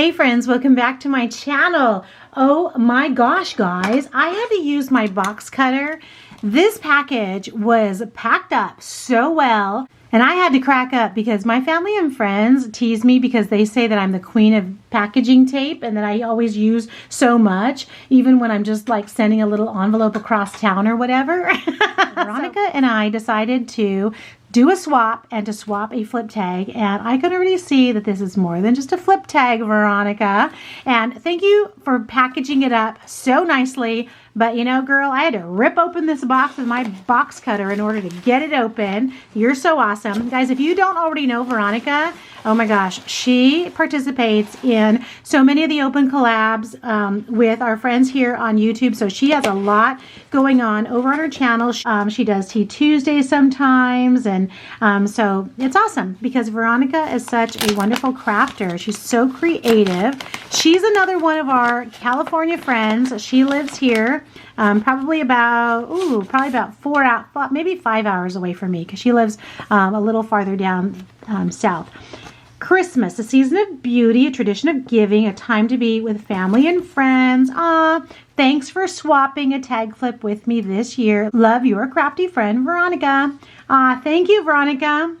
Hey friends, welcome back to my channel. Oh my gosh, guys, I had to use my box cutter. This package was packed up so well, and I had to crack up because my family and friends tease me because they say that I'm the queen of packaging tape and that I always use so much, even when I'm just like sending a little envelope across town or whatever. Veronica and I decided to do a swap and to swap a flip tag, and I can already see that this is more than just a flip tag, Veronica. And thank you for packaging it up so nicely. But you know, girl, I had to rip open this box with my box cutter in order to get it open. You're so awesome. Guys, if you don't already know Veronica, oh my gosh, she participates in so many of the open collabs with our friends here on YouTube. So she has a lot going on over on her channel. She does Tea Tuesdays sometimes. And so it's awesome because Veronica is such a wonderful crafter. She's so creative. She's another one of our California friends. She lives here. Probably about 5 hours away from me because she lives a little farther down south. Christmas, a season of beauty, a tradition of giving, a time to be with family and friends. Thanks for swapping a tag flip with me this year. Love, your crafty friend, Veronica. Thank you, Veronica.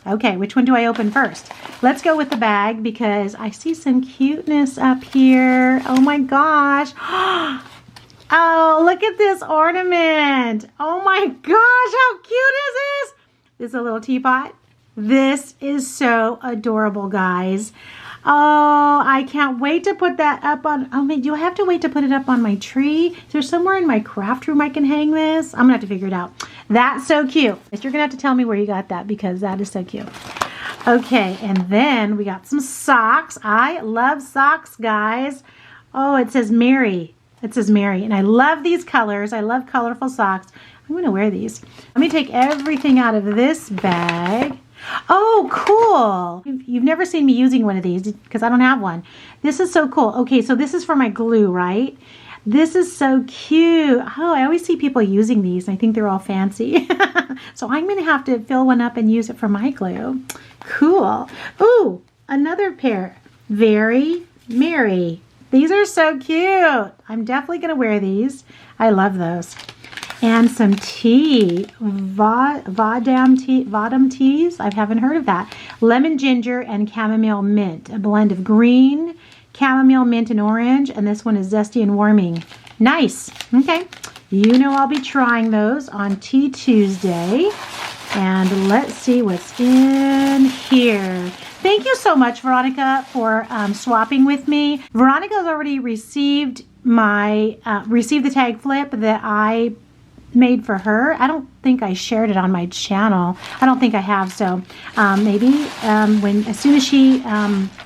Okay, which one do I open first? Let's go with the bag because I see some cuteness up here. Oh my gosh. Oh, look at this ornament. Oh my gosh, how cute is this? This is a little teapot. This is so adorable, guys. Oh, I can't wait to put that up on, oh man, do I have to wait to put it up on my tree? Is there somewhere in my craft room I can hang this? I'm gonna have to figure it out. That's so cute. You're gonna have to tell me where you got that because that is so cute. Okay, and then we got some socks. I love socks, guys. Oh, it says Mary. It says Mary, and I love these colors. I love colorful socks. I'm gonna wear these. Let me take everything out of this bag. Oh, cool. You've never seen me using one of these because I don't have one. This is so cool. Okay, so this is for my glue, right? This is so cute. Oh, I always see people using these. I think they're all fancy. So I'm gonna have to fill one up and use it for my glue. Cool. Ooh, another pair. Very Merry. These are so cute. I'm definitely gonna wear these. I love those. And some tea, Vadam teas. I haven't heard of that. Lemon ginger and chamomile mint, a blend of green, chamomile mint and orange, and this one is zesty and warming. Nice. Okay. You know I'll be trying those on Tea Tuesday. And let's see what's in here. Thank you so much, Veronica, for swapping with me. Veronica's already received my the tag flip that I made for her. I don't think I shared it on my channel. I don't think I have, so maybe as soon as she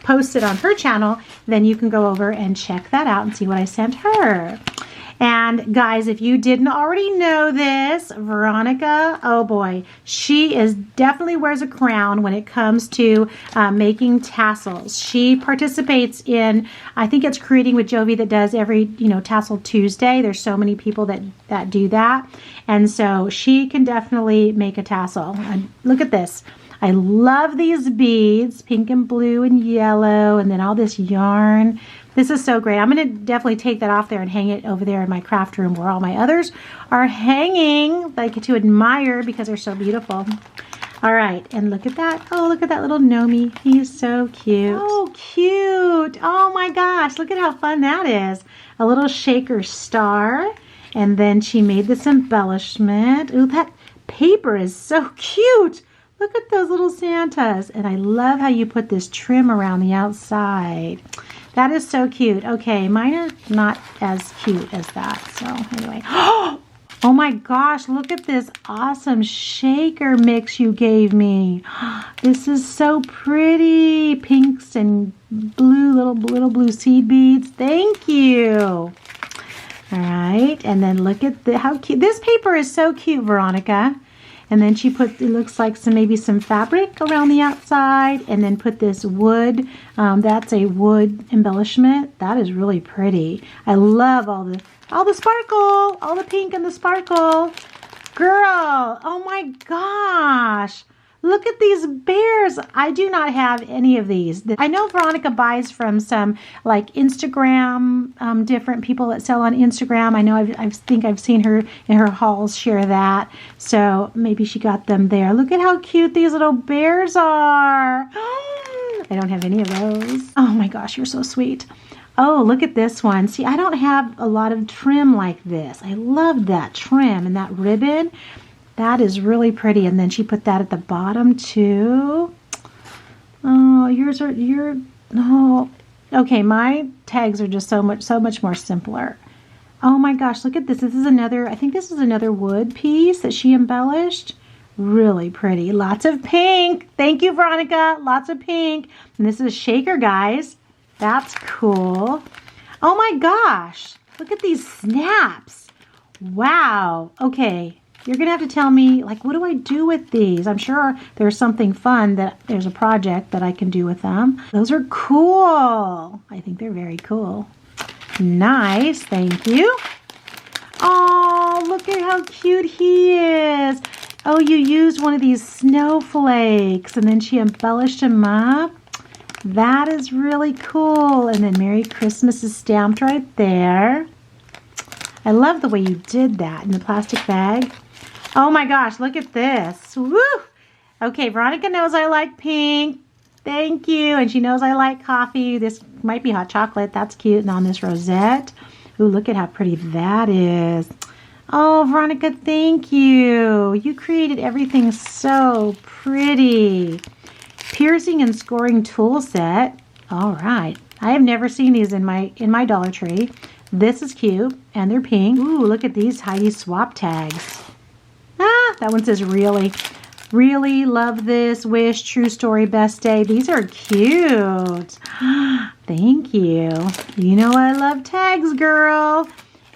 posts it on her channel, then you can go over and check that out and see what I sent her. And guys, if you didn't already know this, Veronica, oh boy, she definitely wears a crown when it comes to making tassels. She participates in, I think it's Creating with Jovi that does every, Tassel Tuesday. There's so many people that do that. And so she can definitely make a tassel. And look at this. I love these beads, pink and blue and yellow, and then all this yarn. This is so great. I'm going to definitely take that off there and hang it over there in my craft room where all my others are hanging that I get to admire because they're so beautiful. All right, and look at that. Oh, look at that little Nomi. He's so cute. Oh, cute. Oh my gosh, look at how fun that is. A little shaker star. And then she made this embellishment. Ooh, that paper is so cute. Look at those little Santas. And I love how you put this trim around the outside. That is so cute. Okay, mine are not as cute as that. So anyway. Oh my gosh, look at this awesome shaker mix you gave me. This is so pretty. Pinks and blue, little blue seed beads. Thank you. All right, and then look at how cute. This paper is so cute, Veronica. And then she put, it looks like maybe some fabric around the outside, and then put this wood. That's a wood embellishment. That is really pretty. I love all the sparkle, all the pink and the sparkle. Girl, oh my gosh. Look at these bears. I do not have any of these. I know Veronica buys from some like Instagram, different people that sell on Instagram. I know I think I've seen her in her hauls share that. So maybe she got them there. Look at how cute these little bears are. I don't have any of those. Oh my gosh, you're so sweet. Oh, look at this one. See, I don't have a lot of trim like this. I love that trim and that ribbon. That is really pretty. And then she put that at the bottom too. Oh, oh. Okay, my tags are just so much more simpler. Oh my gosh, look at this. This is another, I think this is another wood piece that she embellished. Really pretty. Lots of pink. Thank you, Veronica. Lots of pink. And this is a shaker, guys. That's cool. Oh my gosh. Look at these snaps. Wow. Okay. You're going to have to tell me, like, what do I do with these? I'm sure there's something fun that there's a project that I can do with them. Those are cool. I think they're very cool. Nice. Thank you. Oh, look at how cute he is. Oh, you used one of these snowflakes and then she embellished him up. That is really cool. And then Merry Christmas is stamped right there. I love the way you did that in the plastic bag. Oh my gosh, look at this. Woo! Okay, Veronica knows I like pink. Thank you. And she knows I like coffee. This might be hot chocolate. That's cute. And on this rosette. Ooh, look at how pretty that is. Oh, Veronica, thank you. You created everything so pretty. Piercing and scoring tool set. All right. I have never seen these in my Dollar Tree. This is cute, and they're pink. Ooh, look at these Heidi swap tags. Ah, that one says really. Really love this. Wish, true story, best day. These are cute. Thank you. You know I love tags, girl.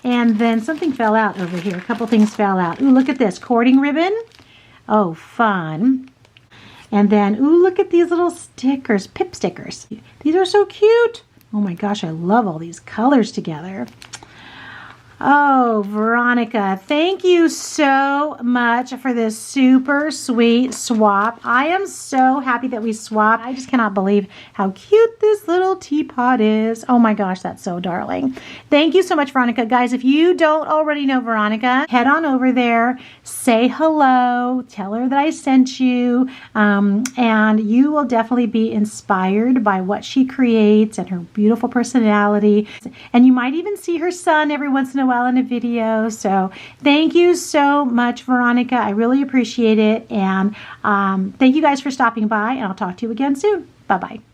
And then something fell out over here. A couple things fell out. Ooh, look at this. Cording ribbon. Oh, fun. And then, ooh, look at these little stickers, pip stickers. These are so cute. Oh my gosh, I love all these colors together. Oh, Veronica, thank you so much for this super sweet swap. I am so happy that we swapped. I just cannot believe how cute this little teapot is. Oh my gosh, that's so darling. Thank you so much, Veronica. Guys, if you don't already know Veronica, head on over there, say hello, tell her that I sent you, and you will definitely be inspired by what she creates and her beautiful personality. And you might even see her son every once in a while in a video. So thank you so much, Veronica. I really appreciate it. And thank you guys for stopping by, and I'll talk to you again soon. Bye-bye.